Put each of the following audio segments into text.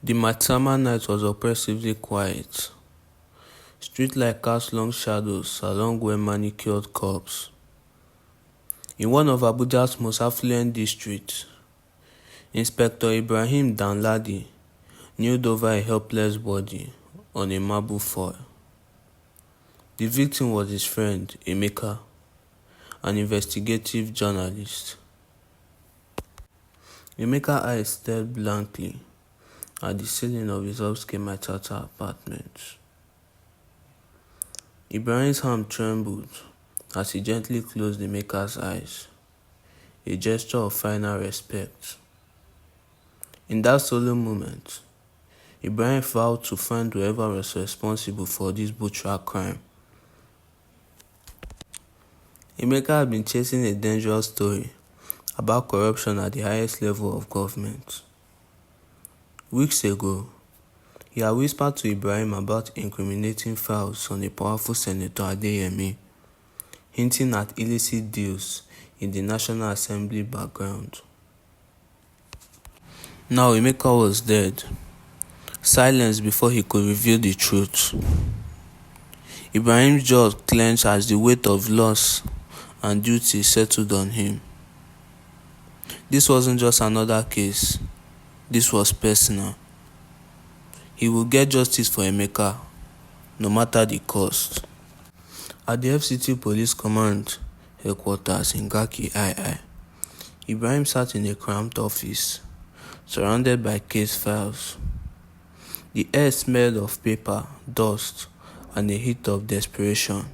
The midsummer night was oppressively quiet. Streetlights cast long shadows along well-manicured curbs. In one of Abuja's most affluent districts, Inspector Ibrahim Danladi kneeled over a helpless body on a marble floor. The victim was his friend, Emeka, an investigative journalist. Emeka's eyes stared blankly at the ceiling of his upscale Maitata apartment. Ibrahim's hand trembled as he gently closed Emeka's eyes, a gesture of final respect. In that solemn moment, Ibrahim vowed to find whoever was responsible for this brutal crime. Emeka had been chasing a dangerous story about corruption at the highest level of government. Weeks ago, he had whispered to Ibrahim about incriminating files on a powerful Senator Adeyemi, hinting at illicit deals in the National Assembly background. Now Emeka was dead, silenced before he could reveal the truth. Ibrahim's jaw clenched as the weight of loss and duty settled on him. This wasn't just another case. This was personal. He would get justice for Emeka, no matter the cost. At the FCT Police Command headquarters in Garki II, Ibrahim sat in a cramped office, surrounded by case files. The air smelled of paper, dust, and a heat of desperation.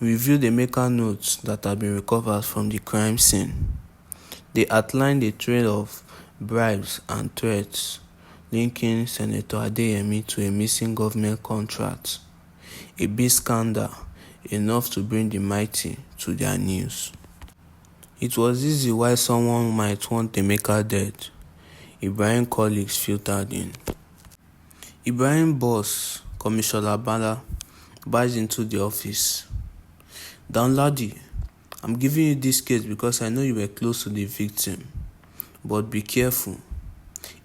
He reviewed Emeka notes that had been recovered from the crime scene. They outlined a trail of bribes and threats linking Senator Adeyemi to a missing government contract, a big scandal enough to bring the mighty to their knees. It was easy why someone might want Emeka dead. Ibrahim's colleagues filtered in. Ibrahim's boss, Commissioner Bala, barged into the office. Danladi, I'm giving you this case because I know you were close to the victim. But be careful.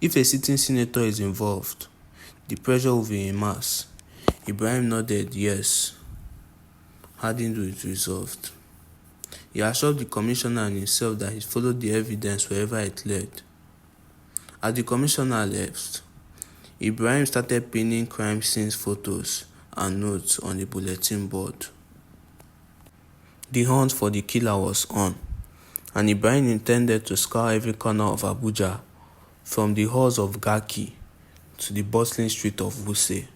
If a sitting senator is involved, the pressure will be immense. Ibrahim nodded yes. Hardened with resolved. He assured the commissioner and himself that he followed the evidence wherever it led. As the commissioner left, Ibrahim started pinning crime scene photos and notes on the bulletin board. The hunt for the killer was on, and Ibrahim intended to scour every corner of Abuja, from the halls of Garki to the bustling street of Wuse.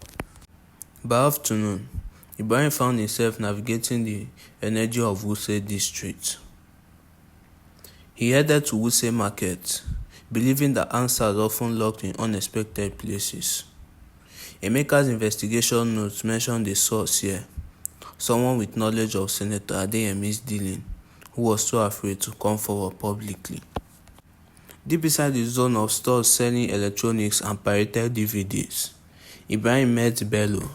By afternoon, Ibrahim found himself navigating the energy of Wuse district. He headed to Wuse Market, believing that answers often locked in unexpected places. Emeka's investigation notes mentioned a source here, someone with knowledge of Senator Adeyemi's dealing, who was too afraid to come forward publicly. Deep inside the zone of stores selling electronics and pirated DVDs, Ibrahim met Bello,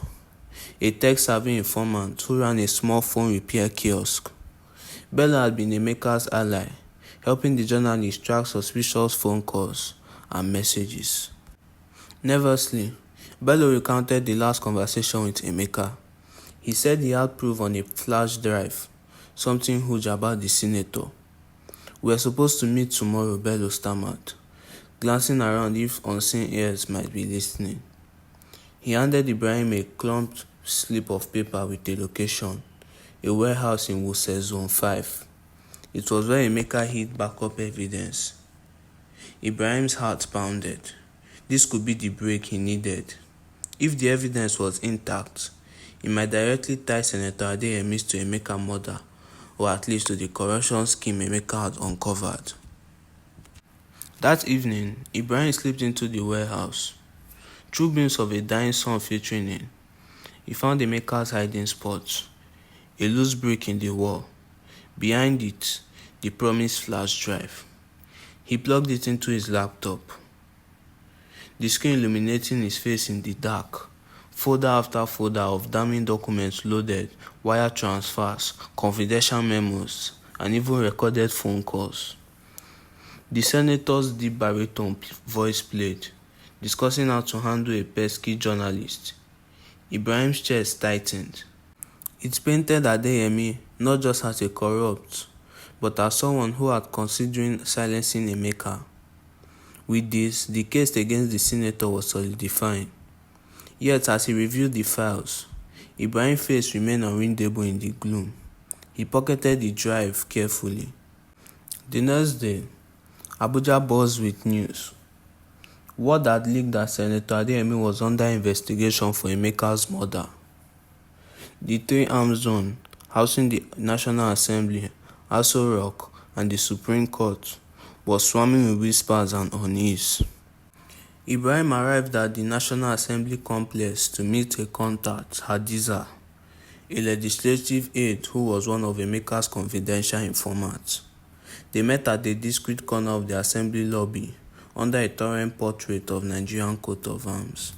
a tech-savvy informant who ran a small phone repair kiosk. Bello had been Emeka's ally, helping the journalist track suspicious phone calls and messages. Nervously, Bello recounted the last conversation with Emeka. He said he had proof on a flash drive, something huge about the senator. We were supposed to meet tomorrow, Bello stammered, glancing around if unseen ears might be listening. He handed Ibrahim a clumped slip of paper with a location, a warehouse in Wuse Zone 5. It was where Emeka hid backup evidence. Ibrahim's heart pounded. This could be the break he needed. If the evidence was intact, it might directly tie Senator Adeyemi to Emeka's murder, or at least to the corruption scheme Emeka had uncovered. That evening, Ibrahim slipped into the warehouse. Through beams of a dying sun filtering in, he found Emeka's hiding spot, a loose brick in the wall. Behind it, the promised flash drive. He plugged it into his laptop, the screen illuminating his face in the dark. Folder after folder of damning documents loaded, wire transfers, confidential memos, and even recorded phone calls. The senator's deep baritone voice played. discussing how to handle a pesky journalist. Ibrahim's chest tightened. It painted Adeyemi not just as a corrupt, but as someone who had considering silencing Emeka. With this, the case against the senator was solidifying. Yet, as he reviewed the files, Ibrahim's face remained unreadable in the gloom. He pocketed the drive carefully. The next day, Abuja buzzed with news. Word had leaked that Senator Adeyemi was under investigation for Emeka's murder. The three-arm zone, housing the National Assembly, Aso Rock, and the Supreme Court, was swarming with whispers and unease. Ibrahim arrived at the National Assembly complex to meet a contact, Hadiza, a legislative aide who was one of Emeka's confidential informants. They met at a discreet corner of the Assembly lobby under a towering portrait of Nigerian coat of arms.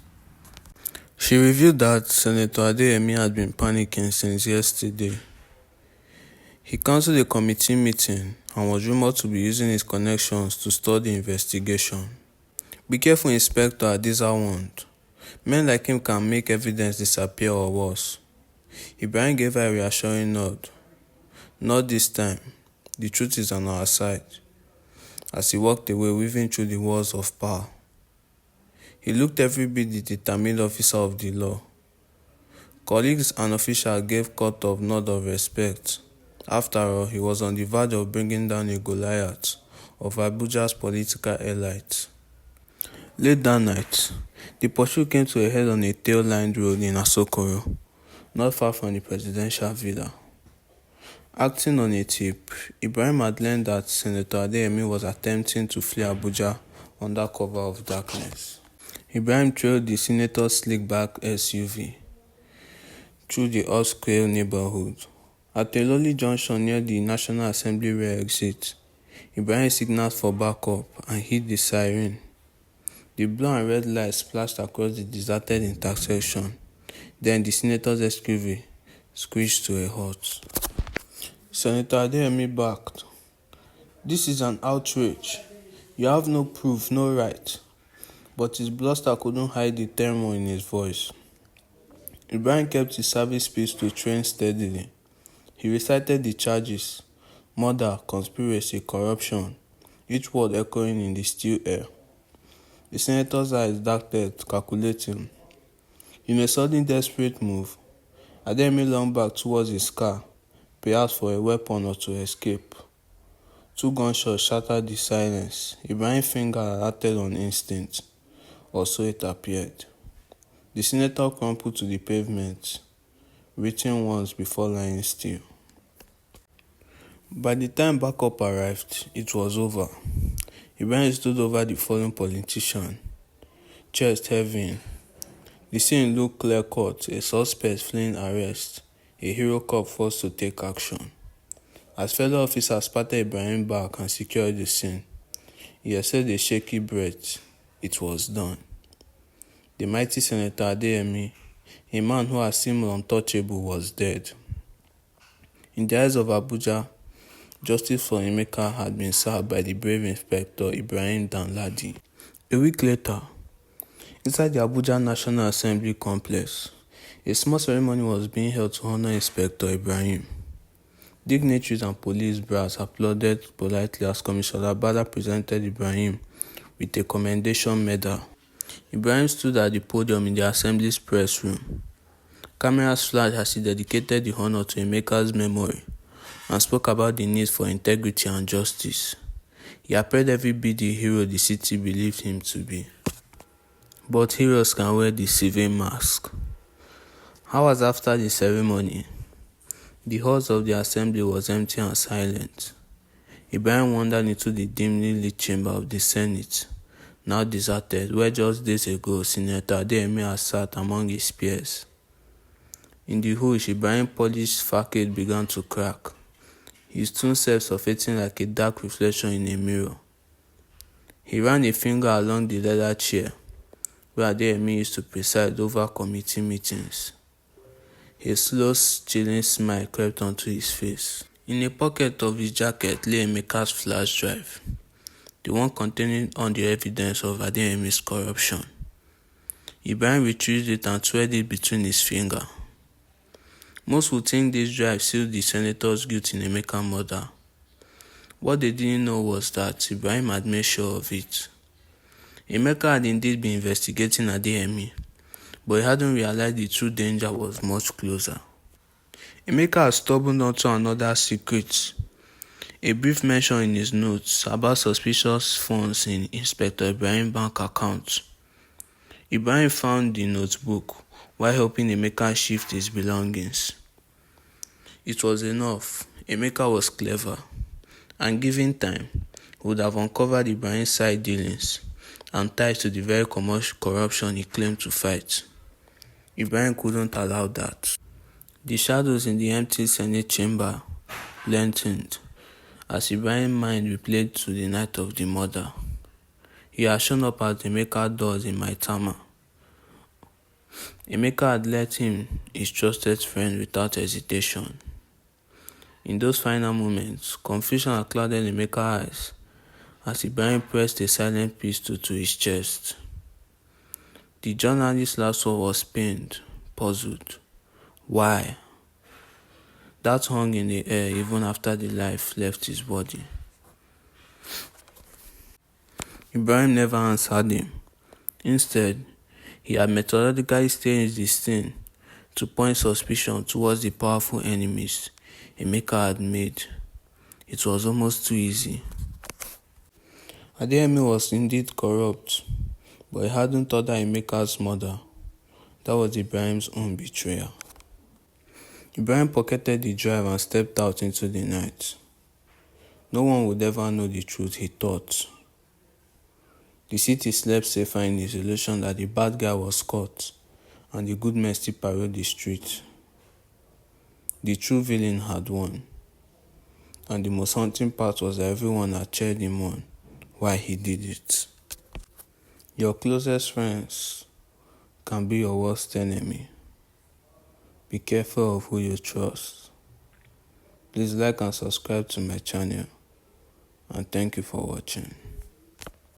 She revealed that Senator Adeyemi had been panicking since yesterday. He cancelled a committee meeting and was rumored to be using his connections to stall the investigation. Be careful, Inspector, Hadiza warned. Men like him can make evidence disappear or worse. Ibrahim gave her a reassuring nod. Not this time. The truth is on our side. As he walked away, weaving through the walls of power. He looked every bit the determined officer of the law. Colleagues and officials gave court of nod of respect. After all, he was on the verge of bringing down a Goliath of Abuja's political elites. Late that night, the pursuit came to a head on a tail-lined road in Asokoro, not far from the presidential villa. Acting on a tip, Ibrahim had learned that Senator Adeyemi was attempting to flee Abuja under cover of darkness. Ibrahim trailed the senator's slick-back SUV through the upscale neighborhood. At a lonely junction near the National Assembly rear exit, Ibrahim signaled for backup and hit the siren. The blue and red lights splashed across the deserted intersection. Then the senator's SUV screeched to a halt. Senator Adeyemi backed. This is an outrage. You have no proof, no right. But his bluster couldn't hide the tremor in his voice. Ibrahim kept his service pistol trained steadily. He recited the charges: murder, conspiracy, corruption, each word echoing in the still air. The senator's eyes darted, calculating. In a sudden desperate move, Adeyemi lunged back towards his car, perhaps for a weapon or to escape. 2 gunshots shattered the silence. Ibrahim's finger acted on instinct, or so it appeared. The senator crumpled to the pavement, written once before lying still. By the time backup arrived, it was over. Ibrahim stood over the fallen politician, chest heaving. The scene looked clear-cut: a suspect fleeing arrest, a hero cop forced to take action. As fellow officers patted Ibrahim back and secured the scene, he exhaled a shaky breath. It was done. The mighty Senator Adeyemi, a man who had seemed untouchable, was dead. In the eyes of Abuja, justice for Emeka had been served by the brave Inspector Ibrahim Danladi. A week later, inside the Abuja National Assembly complex, a small ceremony was being held to honor Inspector Ibrahim. Dignitaries and police brass applauded politely as Commissioner Bada presented Ibrahim with a commendation medal. Ibrahim stood at the podium in the Assembly's press room. Cameras flashed as he dedicated the honor to Emeka's memory and spoke about the need for integrity and justice. He appeared every bit the hero the city believed him to be. But heroes can wear the civil mask. Hours after the ceremony, the halls of the assembly was empty and silent. Ibrahim wandered into the dimly lit chamber of the Senate, now deserted, where just days ago Senator Adeyemi had sat among his peers. In the hush, Ibrahim's polished facade began to crack, his tone self-suffocating like a dark reflection in a mirror. He ran a finger along the leather chair where Adeyemi used to preside over committee meetings. A slow, chilling smile crept onto his face. In a pocket of his jacket lay Emeka's flash drive. the one containing all the evidence of Adeyemi's corruption. Ibrahim retrieved it and twirled it between his fingers. Most would think this drive sealed the senator's guilt in Emeka's murder. What they didn't know was that Ibrahim had made sure of it. Emeka had indeed been investigating Adeyemi, but he hadn't realized the true danger was much closer. Emeka had stumbled onto another secret. A brief mention in his notes about suspicious funds in Inspector Ibrahim's bank account. Ibrahim found the notebook while helping Emeka shift his belongings. It was enough. Emeka was clever, and given time, would have uncovered Ibrahim's side dealings and ties to the very corruption he claimed to fight. Ibrahim couldn't allow that. The shadows in the empty Senate chamber lengthened as Ibrahim's mind replayed to the night of the murder. He had shown up at Emeka's doors in Maitama. Emeka had let him, his trusted friend, without hesitation. In those final moments, confusion had clouded Emeka's eyes as Ibrahim pressed a silent pistol to his chest. The journalist's last word was pained, puzzled. Why? That hung in the air even after the life left his body. Ibrahim never answered him. Instead, he had methodically staged the scene to point suspicion towards the powerful enemies Emeka had made. It was almost too easy. Adeyemi was indeed corrupt, but he hadn't ordered Emeka's murder. That was Ibrahim's own betrayal. Ibrahim pocketed the drive and stepped out into the night. No one would ever know the truth, he thought. The city slept safer in the illusion that the bad guy was caught and the good men still paroled the street. The true villain had won, and the most haunting part was that everyone had cheered him on while he did it. Your closest friends can be your worst enemy. Be careful of who you trust. Please like and subscribe to my channel, and thank you for watching.